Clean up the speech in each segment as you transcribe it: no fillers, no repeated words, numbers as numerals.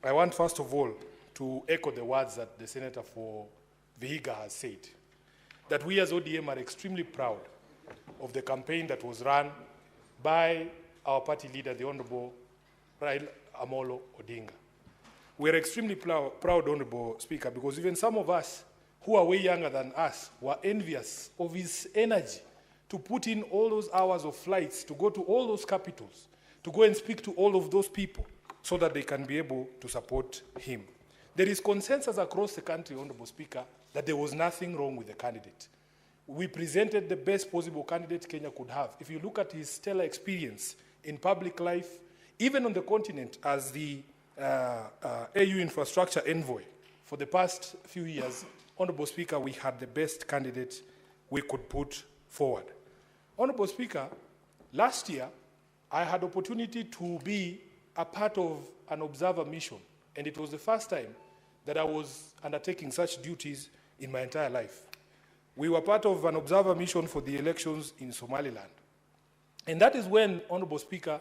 I want first of all to echo the words that the Senator for Vihiga has said, that we as ODM are extremely proud of the campaign that was run by our party leader, the Honorable Raila Amolo Odinga. We are extremely proud, Honorable Speaker, because even some of us who are way younger than us were envious of his energy to put in all those hours of flights, to go to all those capitals, to go and speak to all of those people so that they can be able to support him. There is consensus across the country, Honorable Speaker, that there was nothing wrong with the candidate. We presented the best possible candidate Kenya could have. If you look at his stellar experience in public life, even on the continent as the AU infrastructure envoy for the past few years, Honorable Speaker, we had the best candidate we could put forward. Honorable Speaker, last year, I had opportunity to be a part of an observer mission, and it was the first time that I was undertaking such duties in my entire life. We were part of an observer mission for the elections in Somaliland. And that is when, Honorable Speaker,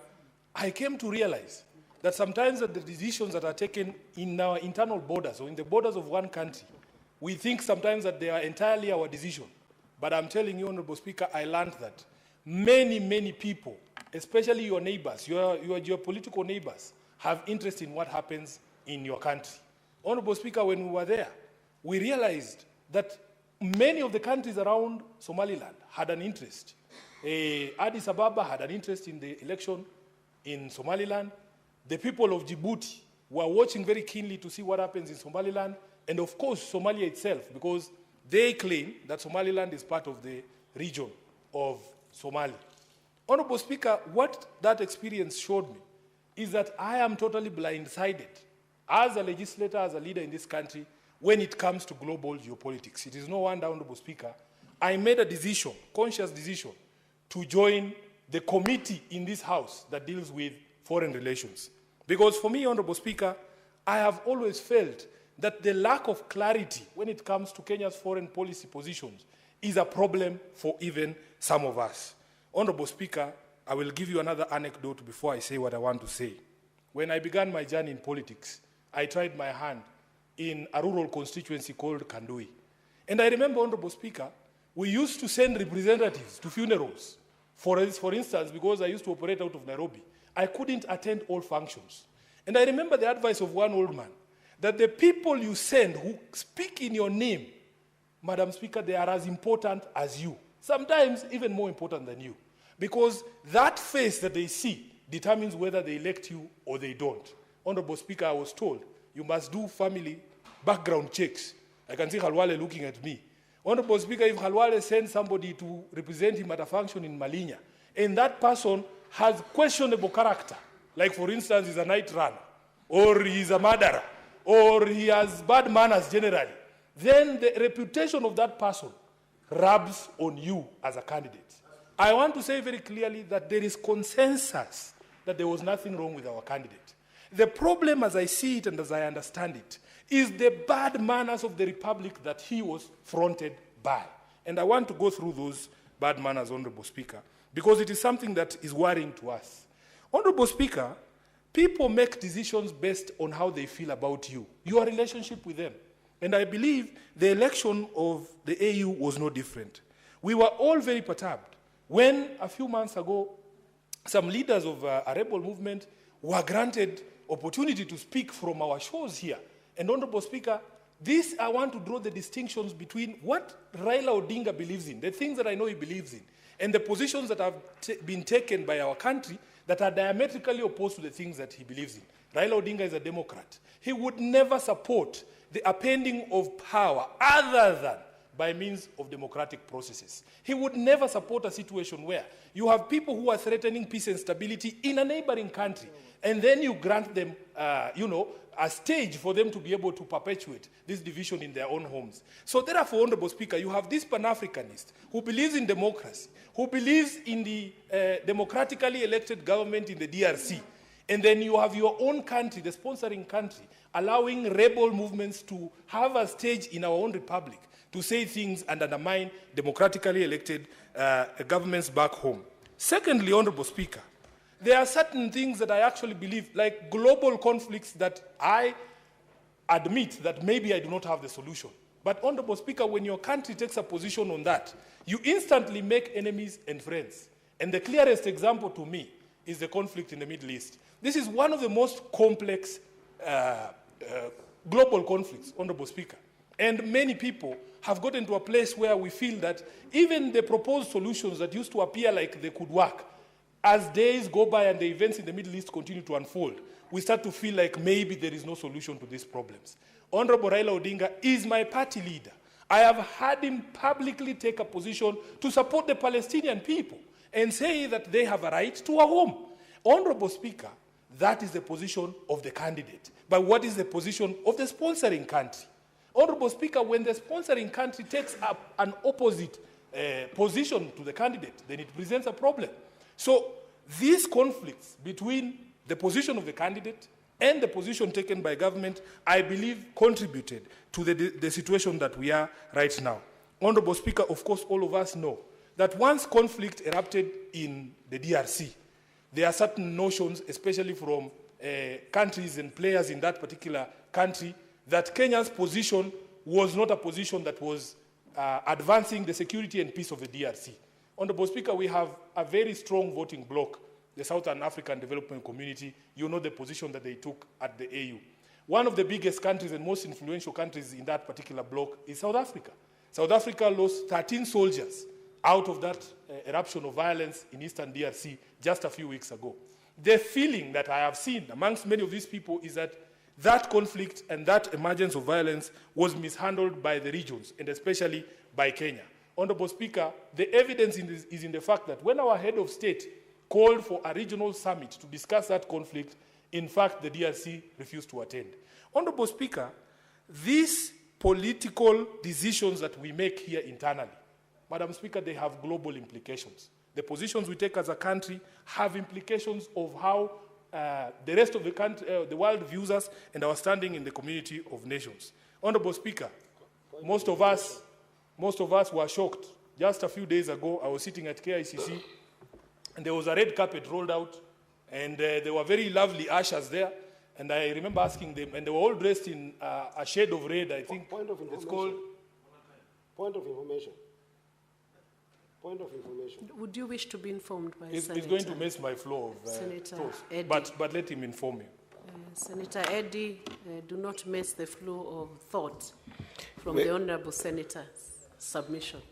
I came to realize that sometimes that the decisions that are taken in our internal borders or in the borders of one country, we think sometimes that they are entirely our decision. But I'm telling you, Honorable Speaker, I learned that many people, especially your neighbors, your geopolitical neighbors, have interest in what happens in your country. Honorable Speaker, when we were there, we realized that many of the countries around Somaliland had an interest. Addis Ababa had an interest in the election in Somaliland. The people of Djibouti were watching very keenly to see what happens in Somaliland, and of course Somalia itself, because they claim that Somaliland is part of the region of Somalia. Honorable Speaker, what that experience showed me is that I am totally blindsided as a legislator, as a leader in this country, when it comes to global geopolitics. It is no wonder, Honorable Speaker, I made a decision, conscious decision, to join the committee in this House that deals with foreign relations. Because for me, Honorable Speaker, I have always felt that the lack of clarity when it comes to Kenya's foreign policy positions is a problem for even some of us. Honorable Speaker, I will give you another anecdote before I say what I want to say. When I began my journey in politics, I tried my hand in a rural constituency called Kandui. And I remember, Honorable Speaker, we used to send representatives to funerals. For instance, because I used to operate out of Nairobi, I couldn't attend all functions. And I remember the advice of one old man, that the people you send who speak in your name, Madam Speaker, they are as important as you. Sometimes even more important than you. Because that face that they see determines whether they elect you or they don't. Honorable Speaker, I was told, you must do family background checks. I can see Khalwale looking at me. Honorable Speaker, if Khalwale sends somebody to represent him at a function in Malinya, and that person has questionable character, like for instance, he's a night runner, or he's a murderer, or he has bad manners generally, then the reputation of that person rubs on you as a candidate. I want to say very clearly that there is consensus that there was nothing wrong with our candidate. The problem, as I see it and as I understand it, is the bad manners of the Republic that he was fronted by. And I want to go through those bad manners, Honorable Speaker, because it is something that is worrying to us. Honorable Speaker, people make decisions based on how they feel about you, your relationship with them. And I believe the election of the AU was no different. We were all very perturbed when a few months ago, some leaders of a rebel movement were granted opportunity to speak from our shows here. And Honorable Speaker, this I want to draw the distinctions between what Raila Odinga believes in, the things that I know he believes in, and the positions that have been taken by our country that are diametrically opposed to the things that he believes in. Raila Odinga is a Democrat. He would never support the appending of power other than by means of democratic processes. He would never support a situation where you have people who are threatening peace and stability in a neighboring country, and then you grant them, a stage for them to be able to perpetuate this division in their own homes. So therefore, Honorable Speaker, you have this Pan-Africanist who believes in democracy, who believes in the democratically elected government in the DRC, and then you have your own country, the sponsoring country, allowing rebel movements to have a stage in our own republic to say things and undermine democratically elected governments back home. Secondly, Honorable Speaker, there are certain things that I actually believe, like global conflicts, that I admit that maybe I do not have the solution. But, Honorable Speaker, when your country takes a position on that, you instantly make enemies and friends. And the clearest example to me is the conflict in the Middle East. This is one of the most complex global conflicts, Honorable Speaker. And many people have gotten to a place where we feel that even the proposed solutions that used to appear like they could work, as days go by and the events in the Middle East continue to unfold, we start to feel like maybe there is no solution to these problems. Honorable Raila Odinga is my party leader. I have had him publicly take a position to support the Palestinian people and say that they have a right to a home. Honorable Speaker, that is the position of the candidate. But what is the position of the sponsoring country? Honorable Speaker, when the sponsoring country takes up an opposite position to the candidate, then it presents a problem. So these conflicts between the position of the candidate and the position taken by government, I believe, contributed to the situation that we are right now. Honorable Speaker, of course, all of us know that once conflict erupted in the DRC, there are certain notions, especially from countries and players in that particular country, that Kenya's position was not a position that was advancing the security and peace of the DRC. Honorable Speaker, we have a very strong voting bloc, the Southern African Development Community. You know the position that they took at the AU. One of the biggest countries and most influential countries in that particular bloc is South Africa. South Africa lost 13 soldiers out of that eruption of violence in Eastern DRC just a few weeks ago. The feeling that I have seen amongst many of these people is that that conflict and that emergence of violence was mishandled by the regions, and especially by Kenya. Honorable Speaker, the evidence is in the fact that when our head of state called for a regional summit to discuss that conflict, in fact, the DRC refused to attend. Honorable Speaker, these political decisions that we make here internally, Madam Speaker, they have global implications. The positions we take as a country have implications of how the rest of the country, the world views us and our standing in the community of nations. Honorable Speaker, most of us were shocked. Just a few days ago, I was sitting at KICC, and there was a red carpet rolled out, and there were very lovely ushers there. And I remember asking them, and they were all dressed in a shade of red, I think. Point of information. It's called... Point of information. Point of information. Would you wish to be informed by It's Senator? going to mess my flow of Senator thoughts. Eddie. But let him inform you. Senator Eddie, do not mess the flow of thought from the Honourable Senator's submission.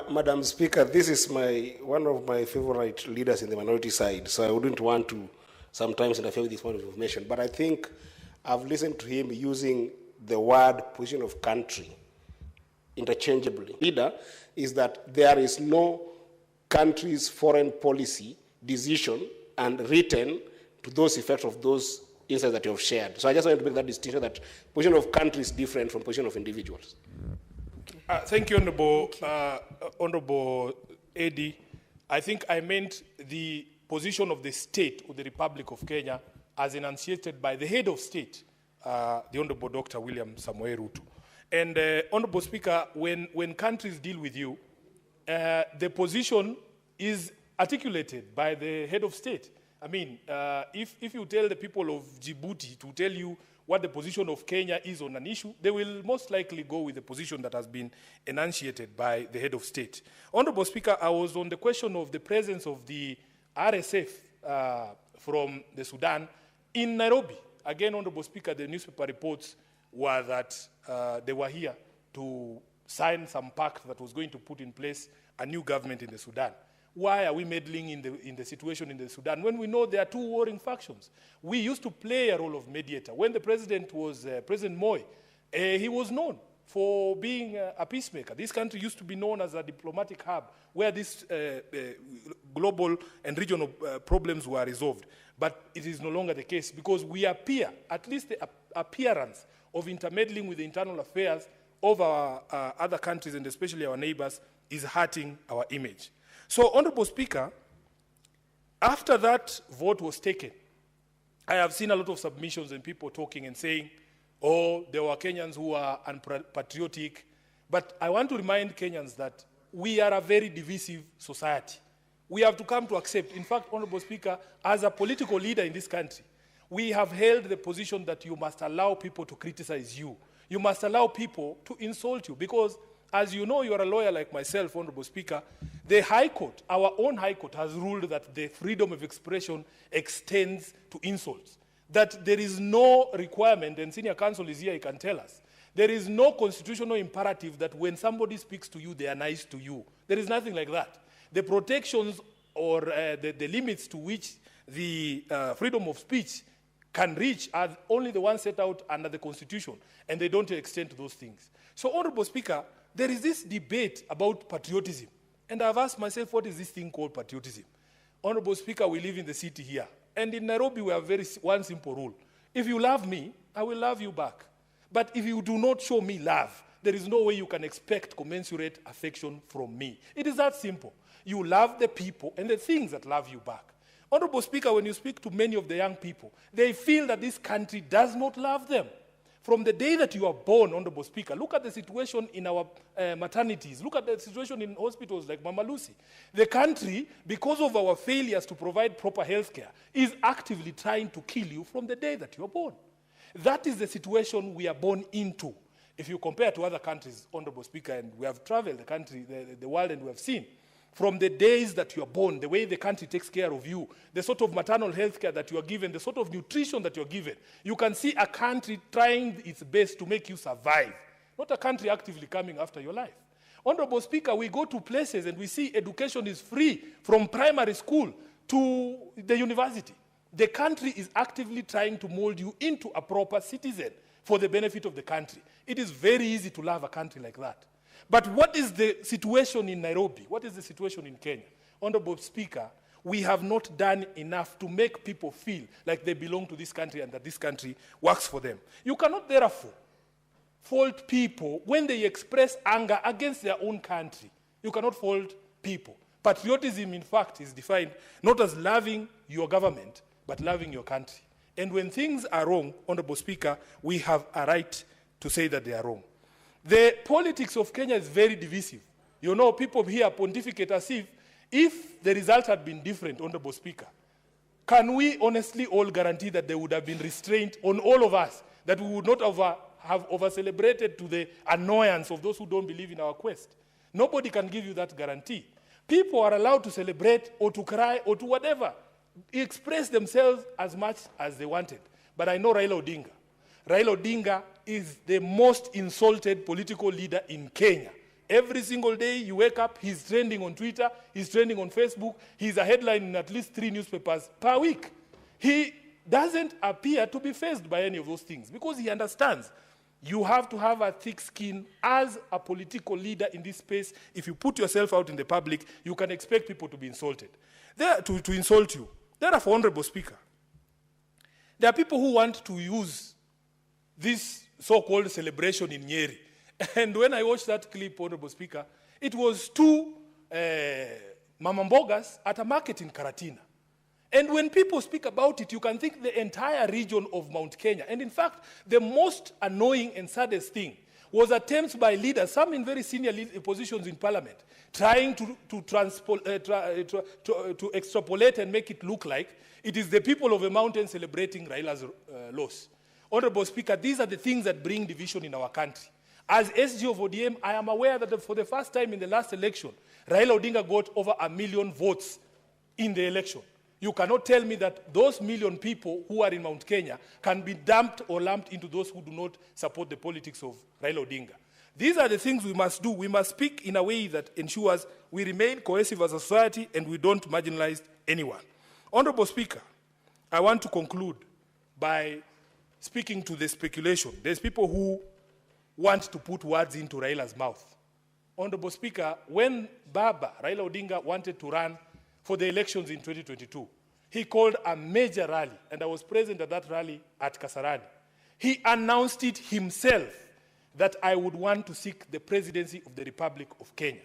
Madam Speaker, this is one of my favorite leaders in the minority side, so I wouldn't want to sometimes interfere with this point of information. But I think I've listened to him using the word position of country interchangeably. Leader is that there is no country's foreign policy decision and written to those effects of those insights that you have shared. So I just want to make that distinction that position of country is different from position of individuals. Thank you, Honorable Eddie. I think I meant the position of the state of the Republic of Kenya as enunciated by the head of state, the Honorable Dr. William Samoei Ruto. And Honorable Speaker, when countries deal with you, the position is articulated by the head of state. I mean, if you tell the people of Djibouti to tell you what the position of Kenya is on an issue, they will most likely go with the position that has been enunciated by the head of state. Honorable Speaker, I was on the question of the presence of the RSF from the Sudan in Nairobi. Again, Honorable Speaker, the newspaper reports were that they were here to sign some pact that was going to put in place a new government in the Sudan. Why are we meddling in the situation in the Sudan when we know there are two warring factions? We used to play a role of mediator. When the president was President Moi, he was known for being a peacemaker. This country used to be known as a diplomatic hub where these global and regional problems were resolved. But it is no longer the case because we appear, at least the appearance of intermeddling with the internal affairs of our other countries and especially our neighbors is hurting our image. So, Honorable Speaker, after that vote was taken, I have seen a lot of submissions and people talking and saying, oh, there were Kenyans who are unpatriotic. But I want to remind Kenyans that we are a very divisive society. we have to come to accept. In fact, Honorable Speaker, as a political leader in this country, we have held the position that you must allow people to criticize you. You must allow people to insult you because, as you know, you are a lawyer like myself, Honorable Speaker. The High Court, our own High Court, has ruled that the freedom of expression extends to insults. That there is no requirement, and Senior Counsel is here, he can tell us, there is no constitutional imperative that when somebody speaks to you, they are nice to you. There is nothing like that. The protections or the limits to which the freedom of speech can reach are only the ones set out under the Constitution, and they don't extend to those things. So, Honorable Speaker, there is this debate about patriotism, and I've asked myself, what is this thing called patriotism? Honorable Speaker, we live in the city here, and in Nairobi we have one simple rule. If you love me, I will love you back. But if you do not show me love, there is no way you can expect commensurate affection from me. It is that simple. You love the people and the things that love you back. Honorable Speaker, when you speak to many of the young people, they feel that this country does not love them. From the day that you are born, Honorable Speaker, look at the situation in our maternities. Look at the situation in hospitals like Mama Lucy. The country, because of our failures to provide proper health care, is actively trying to kill you from the day that you are born. That is the situation we are born into. If you compare to other countries, Honorable Speaker, and we have traveled the country, the world, and we have seen, from the days that you are born, the way the country takes care of you, the sort of maternal health care that you are given, the sort of nutrition that you are given, you can see a country trying its best to make you survive, not a country actively coming after your life. Honorable Speaker, we go to places and we see education is free from primary school to the university. The country is actively trying to mold you into a proper citizen for the benefit of the country. It is very easy to love a country like that. But what is the situation in Nairobi? What is the situation in Kenya? Honorable Speaker, we have not done enough to make people feel like they belong to this country and that this country works for them. You cannot therefore fault people when they express anger against their own country. You cannot fault people. Patriotism, in fact, is defined not as loving your government, but loving your country. And when things are wrong, Honorable Speaker, we have a right to say that they are wrong. The politics of Kenya is very divisive. You know, people here pontificate as if the result had been different, Honorable Speaker. Can we honestly all guarantee that there would have been restraint on all of us, that we would not have over-celebrated to the annoyance of those who don't believe in our quest? Nobody can give you that guarantee. People are allowed to celebrate or to cry or to whatever, express themselves as much as they wanted. But I know Raila Odinga. Raila Odinga is the most insulted political leader in Kenya. Every single day you wake up, he's trending on Twitter, he's trending on Facebook, he's a headline in at least 3 newspapers per week. He doesn't appear to be fazed by any of those things because he understands you have to have a thick skin as a political leader in this space. If you put yourself out in the public, you can expect people to be insulted. To insult you. Therefore, Honorable Speaker, there are people who want to use this so-called celebration in Nyeri. And when I watched that clip, Honorable Speaker, it was 2 Mama Mbogas at a market in Karatina. And when people speak about it, you can think the entire region of Mount Kenya. And in fact, the most annoying and saddest thing was attempts by leaders, some in very senior positions in parliament, trying to extrapolate and make it look like it is the people of a mountain celebrating Raila's loss. Honorable Speaker, these are the things that bring division in our country. As SG of ODM, I am aware that for the first time in the last election, Raila Odinga got over 1 million votes in the election. You cannot tell me that those 1 million people who are in Mount Kenya can be dumped or lumped into those who do not support the politics of Raila Odinga. These are the things we must do. We must speak in a way that ensures we remain cohesive as a society and we don't marginalize anyone. Honorable Speaker, I want to conclude by speaking to the speculation. There's people who want to put words into Raila's mouth. Honorable Speaker, when Baba, Raila Odinga, wanted to run for the elections in 2022, he called a major rally, and I was present at that rally at Kasarani. He announced it himself that I would want to seek the presidency of the Republic of Kenya.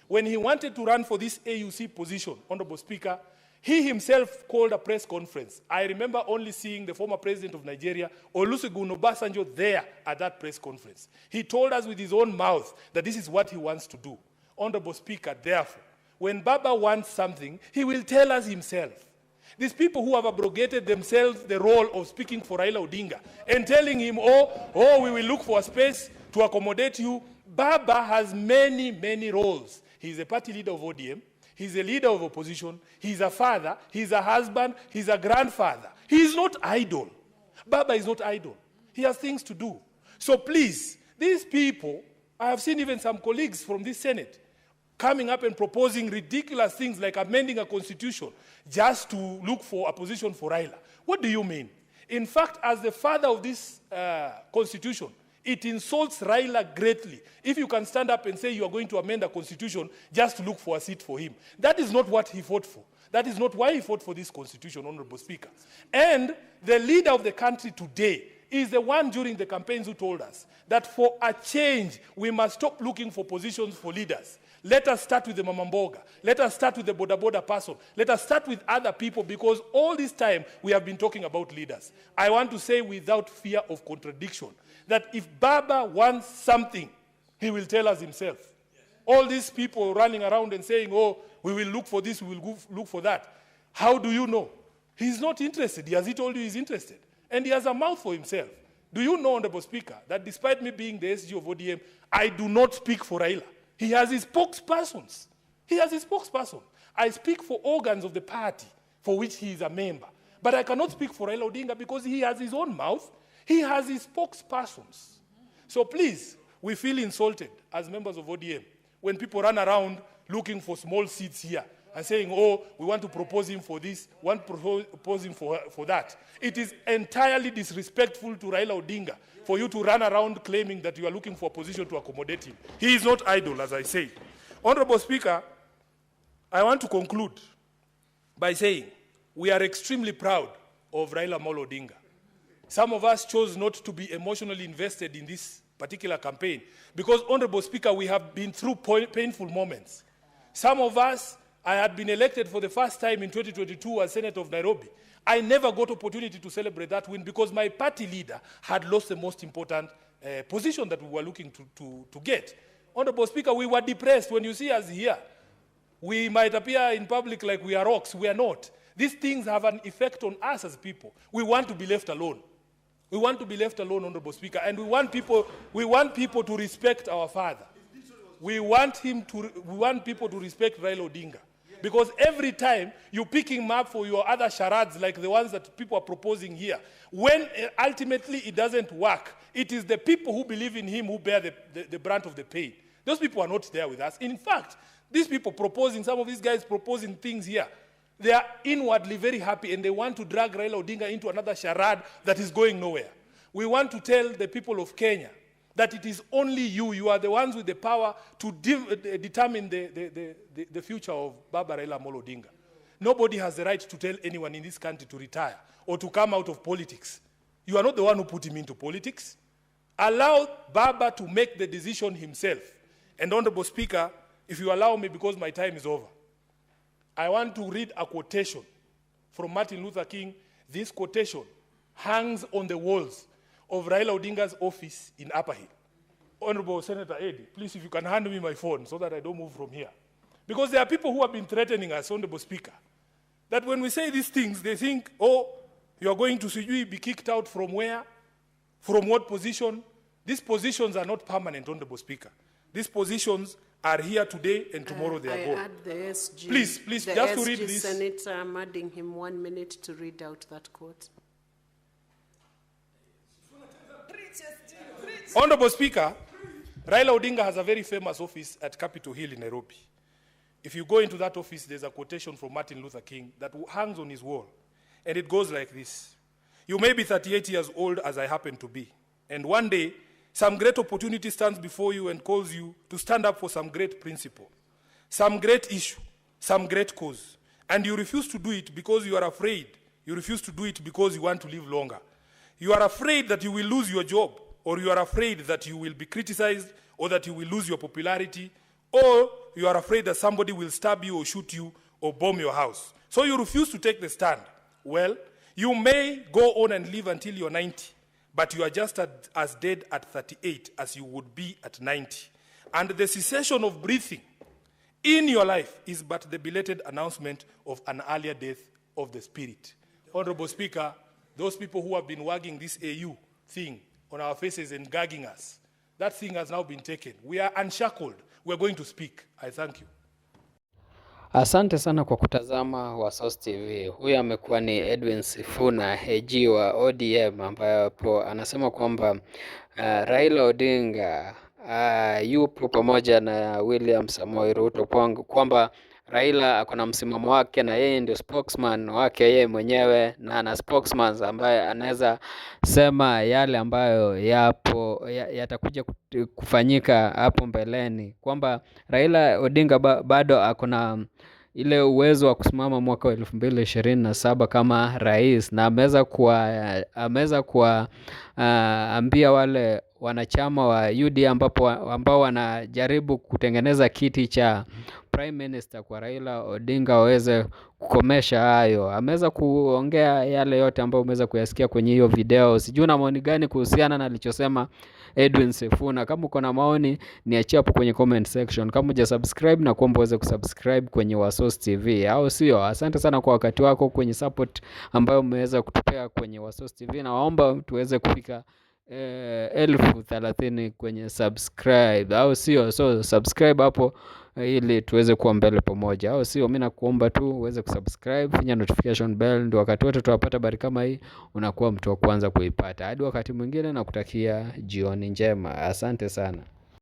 When he wanted to run for this AUC position, Honorable Speaker, he himself called a press conference. I remember only seeing the former president of Nigeria, Olusegun Obasanjo, there at that press conference. He told us with his own mouth that this is what he wants to do. Honorable Speaker, therefore, when Baba wants something, he will tell us himself. These people who have abrogated themselves the role of speaking for Raila Odinga and telling him, oh, we will look for a space to accommodate you. Baba has many, many roles. He's a party leader of ODM. He's a leader of opposition. He's a father. He's a husband. He's a grandfather. He is not idle. Baba is not idle. He has things to do. So please, these people, I have seen even some colleagues from this Senate coming up and proposing ridiculous things like amending a constitution just to look for a position for Raila. What do you mean? In fact, as the father of this constitution, it insults Raila greatly if you can stand up and say you are going to amend a constitution just to look for a seat for him. That is not what he fought for. That is not why he fought for this constitution, Honorable Speaker. And the leader of the country today is the one during the campaigns who told us that for a change, we must stop looking for positions for leaders. Let us start with the Mamamboga. Let us start with the Boda person. Let us start with other people, because all this time we have been talking about leaders. I want to say without fear of contradiction that if Baba wants something, he will tell us himself. All these people running around and saying, oh, we will look for this, we will look for that. How do you know? He's not interested. Has he told you he's interested? And he has a mouth for himself. Do you know, Honorable Speaker, that despite me being the SG of ODM, I do not speak for Raila. He has his spokespersons. He has his spokesperson. I speak for organs of the party for which he is a member. But I cannot speak for Raila Odinga because he has his own mouth. He has his spokespersons. So please, we feel insulted as members of ODM when people run around looking for small seats here and saying, oh, we want to propose him for this, want to propose him for that. It is entirely disrespectful to Raila Odinga for you to run around claiming that you are looking for a position to accommodate him. He is not idle, as I say. Honorable Speaker, I want to conclude by saying we are extremely proud of Raila Amolo Odinga. Some of us chose not to be emotionally invested in this particular campaign because, Honorable Speaker, we have been through painful moments. Some of us, I had been elected for the first time in 2022 as Senator of Nairobi. I never got opportunity to celebrate that win because my party leader had lost the most important position that we were looking to get. Honorable Speaker, we were depressed. When you see us here, we might appear in public like we are rocks. We are not. These things have an effect on us as people. We want to be left alone. We want to be left alone, Honorable Speaker, and we want people to respect our father. We want people to respect Raila Odinga. Because every time you pick him up for your other charades like the ones that people are proposing here, when ultimately it doesn't work, it is the people who believe in him who bear the brunt of the pain. Those people are not there with us. In fact, these people proposing, some of these guys proposing things here, they are inwardly very happy and they want to drag Raila Odinga into another charade that is going nowhere. We want to tell the people of Kenya that it is only you are the ones with the power to determine the future of Baba Raila Amolo Odinga. Nobody has the right to tell anyone in this country to retire or to come out of politics. You are not the one who put him into politics. Allow Baba to make the decision himself. And Honorable Speaker, if you allow me, because my time is over, I want to read a quotation from Martin Luther King. This quotation hangs on the walls of Raila Odinga's office in Upper Hill. Honorable Senator Eddie, please, if you can hand me my phone so that I don't move from here. Because there are people who have been threatening us, Honorable Speaker, that when we say these things, they think, oh, you are going to be kicked out from where? From what position? These positions are not permanent, Honorable Speaker. These positions are here today and tomorrow they are gone. Add the SG. Please, just to read this. Senator, I'm adding him 1 minute to read out that quote. Honorable Speaker, Raila Odinga has a very famous office at Capitol Hill in Nairobi. If you go into that office, there's a quotation from Martin Luther King that hangs on his wall. And it goes like this. You may be 38 years old as I happen to be. And one day, some great opportunity stands before you and calls you to stand up for some great principle, some great issue, some great cause. And you refuse to do it because you are afraid. You refuse to do it because you want to live longer. You are afraid that you will lose your job, or you are afraid that you will be criticized, or that you will lose your popularity, or you are afraid that somebody will stab you or shoot you or bomb your house. So you refuse to take the stand. Well, you may go on and live until you're 90, but you are just as dead at 38 as you would be at 90. And the cessation of breathing in your life is but the belated announcement of an earlier death of the spirit. Honorable Speaker, those people who have been wagging this AU thing on our faces and gagging us, that thing has now been taken. We are unshackled. We are going to speak. I thank you. Asante sana kwa kutazama Ruto'S TV. Huyu amekuwa ni Edwin Sifuna, AG wa ODM, ambapo anasema kwamba Raila Odinga yupo pamoja na William Samoei Ruto, kwamba Raila akona msimamo wake na yeye ndio spokesman wake yeye mwenyewe, na ana spokesman ambaye anaweza sema yale ambayo yatakuja kufanyika hapo mbeleni, kwamba Raila Odinga bado akona ile uwezo wa kusimama mwaka wa 2027 kama rais, na ameweza kuambia wale wanachama wa UDA ambao wanajaribu kutengeneza kiti cha Prime Minister kwa Raila Odinga waweze kukomesha hayo. Ameweza kuongea yale yote ambayo umeweza kuyasikia kwenye hiyo video. Sijui na maoni gani kuhusiana na alichosema Edwin Sifuna. Kama uko na maoni niachie hapo kwenye comment section. Kama hujasubscribe na kuomba uweze kusubscribe kwenye Ruto'S TV, au sio? Asante sana kwa wakati wako kwenye support ambayo umeweza kutupea kwenye Ruto'S TV, na waomba tuweze kufika 1030 kwenye subscribe, au sio? So subscribe hapo ili tuweze kuwa mbele pamoja, au sio? Mimi nakuomba tu uweze kusubscribe, finya notification bell, ndio wakati wote tutapata habari kama hii unakuwa mtu wa kwanza kuipata. Hadi wakati mwingine, nakutakia jioni njema. Asante sana.